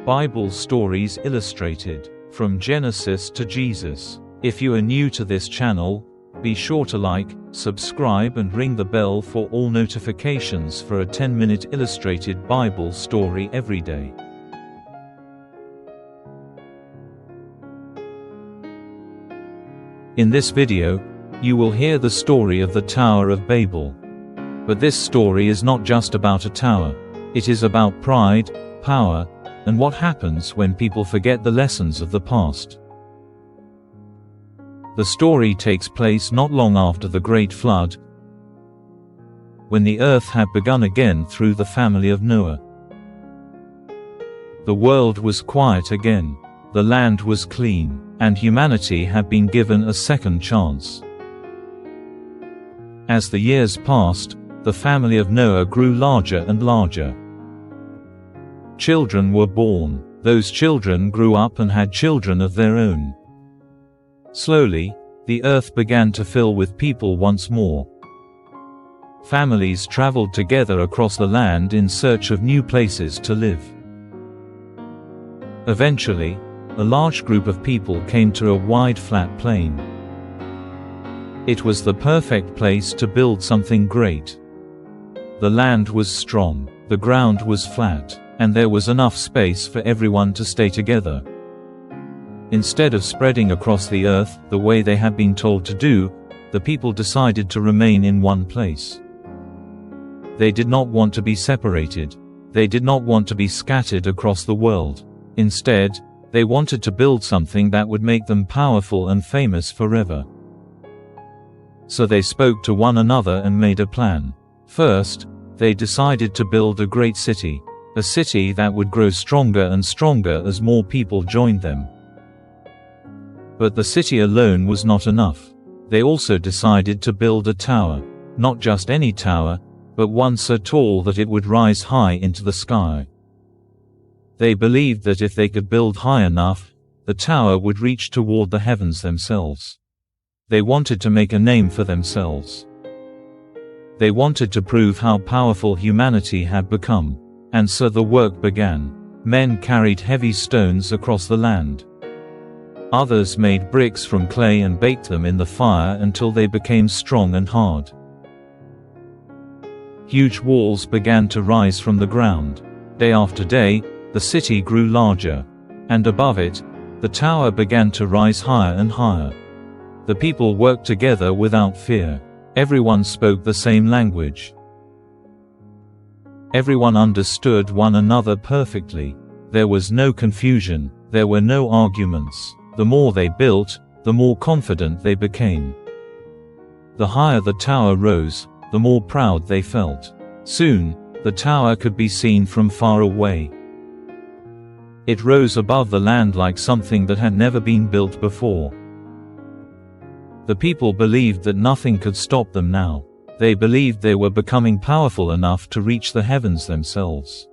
Bible Stories Illustrated, from Genesis to Jesus. If you are new to this channel, be sure to like, subscribe and ring the bell for all notifications for a 10-minute illustrated Bible story every day. In this video, you will hear the story of the Tower of Babel. But this story is not just about a tower. It is about pride, power, and what happens when people forget the lessons of the past. The story takes place not long after the Great Flood, when the earth had begun again through the family of Noah. The world was quiet again, the land was clean, and humanity had been given a second chance. As the years passed, the family of Noah grew larger and larger. Children were born. Those children grew up and had children of their own. Slowly, the earth began to fill with people once more. Families traveled together across the land in search of new places to live. Eventually, a large group of people came to a wide flat plain. It was the perfect place to build something great. The land was strong, the ground was flat, and there was enough space for everyone to stay together. Instead of spreading across the earth the way they had been told to do, the people decided to remain in one place. They did not want to be separated. They did not want to be scattered across the world. Instead, they wanted to build something that would make them powerful and famous forever. So they spoke to one another and made a plan. First, they decided to build a great city, a city that would grow stronger and stronger as more people joined them. But the city alone was not enough. They also decided to build a tower, not just any tower, but one so tall that it would rise high into the sky. They believed that if they could build high enough, the tower would reach toward the heavens themselves. They wanted to make a name for themselves. They wanted to prove how powerful humanity had become. And so the work began. Men carried heavy stones across the land. Others made bricks from clay and baked them in the fire until they became strong and hard. Huge walls began to rise from the ground. Day after day, the city grew larger. And above it, the tower began to rise higher and higher. The people worked together without fear. Everyone spoke the same language. Everyone understood one another perfectly. There was no confusion, there were no arguments. The more they built, the more confident they became. The higher the tower rose, the more proud they felt. Soon, the tower could be seen from far away. It rose above the land like something that had never been built before. The people believed that nothing could stop them now. They believed they were becoming powerful enough to reach the heavens themselves.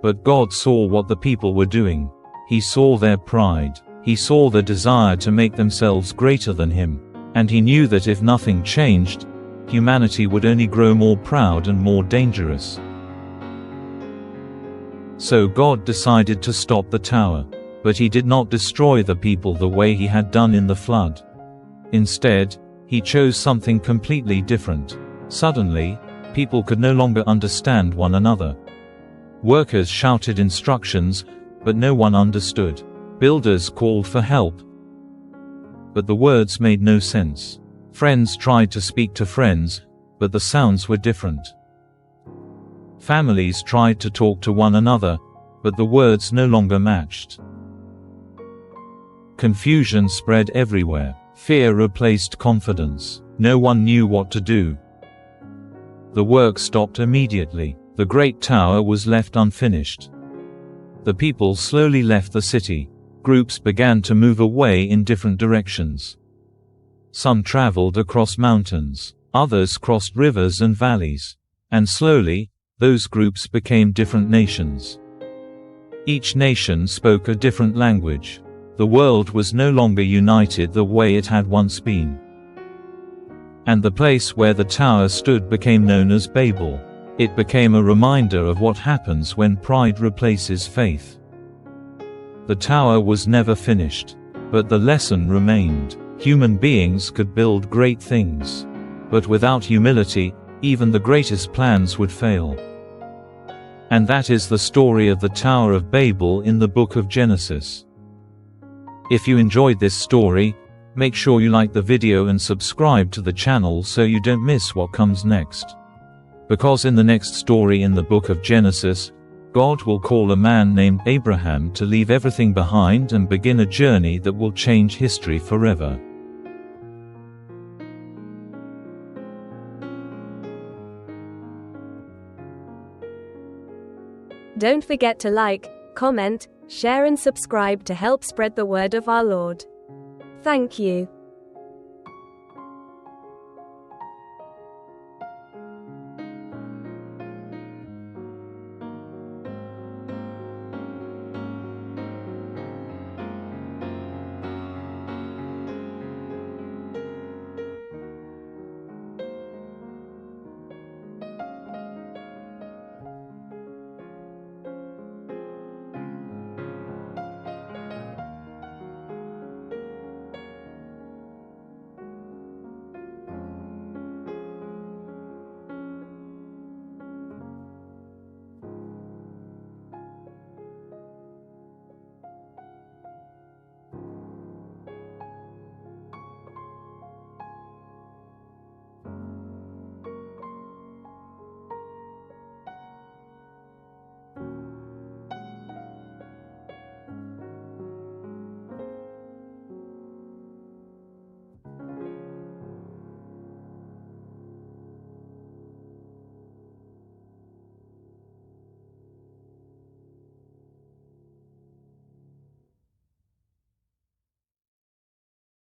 But God saw what the people were doing. He saw their pride. He saw the desire to make themselves greater than Him. And He knew that if nothing changed, humanity would only grow more proud and more dangerous. So God decided to stop the tower. But He did not destroy the people the way He had done in the flood. Instead, He chose something completely different. Suddenly, people could no longer understand one another. Workers shouted instructions, but no one understood. Builders called for help, but the words made no sense. Friends tried to speak to friends, but the sounds were different. Families tried to talk to one another, but the words no longer matched. Confusion spread everywhere. Fear replaced confidence. No one knew what to do. The work stopped immediately. The great tower was left unfinished. The people slowly left the city. Groups began to move away in different directions. Some traveled across mountains. Others crossed rivers and valleys. And slowly, those groups became different nations. Each nation spoke a different language. The world was no longer united the way it had once been. And the place where the tower stood became known as Babel. It became a reminder of what happens when pride replaces faith. The tower was never finished. But the lesson remained. Human beings could build great things. But without humility, even the greatest plans would fail. And that is the story of the Tower of Babel in the book of Genesis. If you enjoyed this story, make sure you like the video and subscribe to the channel so you don't miss what comes next. Because in the next story in the book of Genesis, God will call a man named Abraham to leave everything behind and begin a journey that will change history forever. Don't forget to like, comment, share and subscribe to help spread the word of our Lord. Thank you.